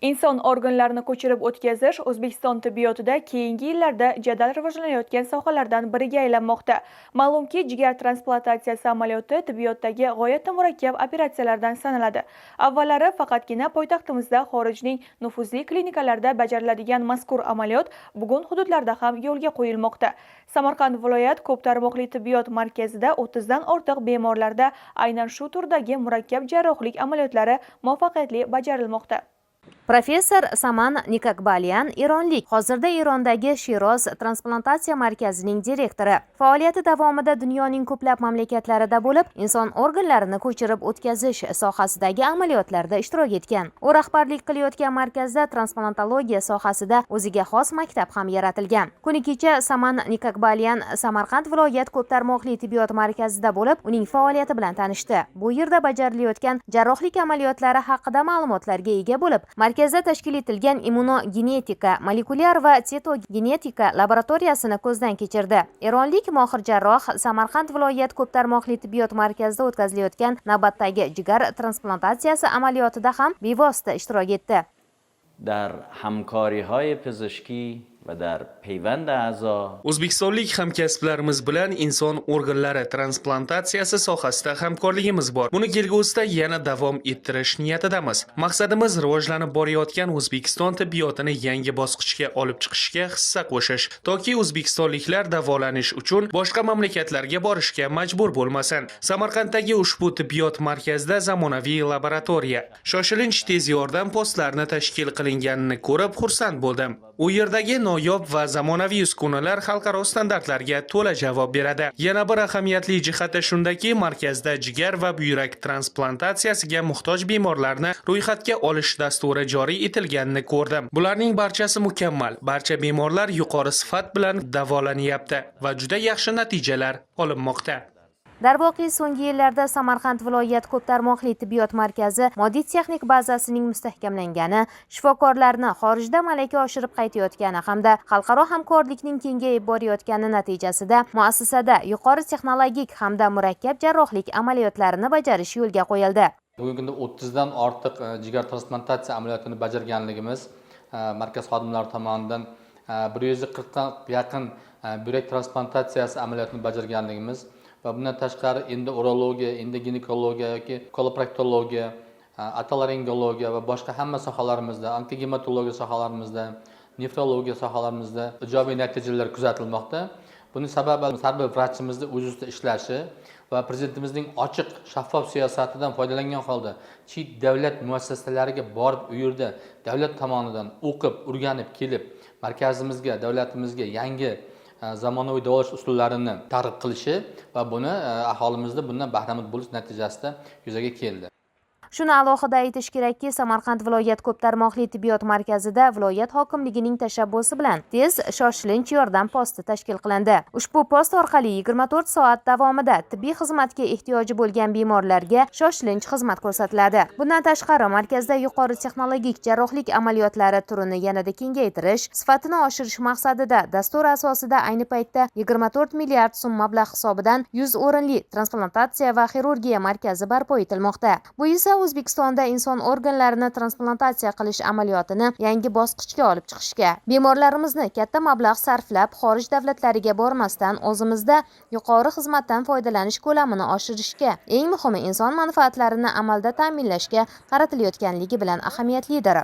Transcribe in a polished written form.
Inson organlarini ko'chirib o'tkazish O'zbekiston tibbiyotida keyingi yillarda jadal rivojlanayotgan sohalardan biriga aylanmoqda. Ma'lumki, jigar transplantatsiyasi amaliyoti tibbiyotdagi g'oyatda murakkab operatsiyalardan sanaladi. Avvallari faqatgina poytaxtimizda xorijning nufuzli klinikalarda bajariladigan mazkur amaliyot bugun hududlarda ham yo'lga qo'yilmoqda. Samarqand viloyat ko'p tarmoqli tibbiyot markazida 30 dan ortiq bemorlarda aynan shu turdagi murakkab jarrohlik amaliyotlari muvaffaqiyatli bajarilmoqda. Professor Saman Nikakbalyan eronlik, hozirda Erondagi Shiroz transplantatsiya markazining direktori. Faoliyati davomida dunyoning ko'plab mamlakatlarida bo'lib, inson organlarini ko'chirib o'tkazish sohasidagi amaliyotlarda ishtirok etgan. U rahbarlik qilayotgan markazda transplantologiya sohasida o'ziga xos maktab ham yaratilgan. Kuni kecha Saman Nikakbalyan Samarqand viloyat ko'p tarmoqli tibbiyot markazida bo'lib, uning faoliyati bilan tanishdi. Bu yerda bajarilayotgan jarrohlik amaliyotlari haqida ma'lumotlarga ega bo'lib, markazda tashkil etilgan immunogenetika, molekulyar va sitogenetika laboratoriyasini ko'zdan kechirdi. Eronlik mohir jarroh Samarqand viloyat ko'p tarmoqli tibbiyot markazida o'tkazilayotgan navbatdagi jigar transplantatsiyasi amaliyotida ham bevosita ishtirok etdi. در همکاری‌های پزشکی و در پیوند اعضا O'zbekistonlik hamkasblarimiz bilan inson organlari transplantatsiyasi sohasida hamkorligimiz bor. Buni kelgusida yana davom ettirish niyatidamiz. Maqsadimiz rivojlanib borayotgan O'zbekiston tibbiyotini yangi bosqichga olib chiqishga hissa qo'shish, toki o'zbekistonliklar davolanish uchun boshqa mamlakatlarga borishga majbur bo'lmasin. Samarqanddagi ushbu tibbiyot markazida zamonaviy laboratoriya, shoshilinch tez yordam postlarini tashkil qilinganini ko'rib xursand bo'ldim. U yerdagi noyob va zamonaviy uskunalar xalqaro standartlarga to'la javob beradi. Yana bir ahamiyatli jihati shundaki, markazda jigar va buyrak transplantatsiyasiga muhtoj bemorlarni ro'yxatga olish dasturi joriy etilganini ko'rdim. Bularning barchasi mukammal. Barcha bemorlar yuqori sifat bilan davolanyapti va juda yaxshi natijalar olinmoqda. Darvoqe, so'nggi yillarda Samarqand viloyat ko'p tarmoqli tibbiyot markazi moddiy-texnik bazasining mustahkamlangani, shifokorlarni xorijda malaka oshirib qaytayotgani hamda xalqaro hamkorlikning kengayib borayotgani natijasida muassasada yuqori texnologik hamda murakkab jarrohlik amaliyotlarini bajarish yo'lga qo'yildi. Bugungi kunda 30 dan ortiq jigar transplantatsiya amaliyotini bajarganligimiz, markaz xodimlari tomonidan 140 dan yaqin buyrak transplantatsiyasi amaliyotini bajarganligimiz va bundan tashqari endi urologiya, endi ginekologiya yoki koloproktologiya, otolaringologiya va boshqa hamma sohalarimizda, onkogematologiya sohalarimizda, nefrologiya sohalarimizda ijobiy natijalar kuzatilmoqda. Buning sababi har bir vrachimizning o'z ustida ishlashi va prezidentimizning ochiq, shaffof siyosatidan foydalangan holda chet davlat muassasalariga borib, u yerda davlat tomonidan o'qib, o'rganib kelib, markazimizga, davlatimizga yangi zamonaviy davolash usullarini targ'ib qilishi va buni aholimizda bundan bahramand bo'lish natijasida yuzaga keldi. Shuni alohida aytish kerakki, Samarqand viloyat ko'p tarmoqli tibbiyot markazida viloyat hokimligining tashabbusi bilan tez shoshilinch yordam posti tashkil qilindi. Ushbu post orqali 24 soat davomida tibbiy xizmatga ehtiyoji bo'lgan bemorlarga shoshilinch xizmat ko'rsatiladi. Bundan tashqari, markazda yuqori texnologik jarrohlik amaliyotlari turini yanada kengaytirish, sifatini oshirish maqsadida dastur asosida ayni paytda 24 milliard so'm mablag' hisobidan 100 o'rinli transplantatsiya va xirurgiya markazi barpo etilmoqda. Bu esa O'zbekistonda inson organlarini transplantatsiya qilish amaliyotini yangi bosqichga olib chiqishga, bemorlarimizni katta mablag' sarflab xorij davlatlariga bormasdan o'zimizda yuqori xizmatdan foydalanish ko'lamini oshirishga, eng muhimi inson manfaatlarini amalda ta'minlashga qaratilayotganligi bilan ahamiyatlidir.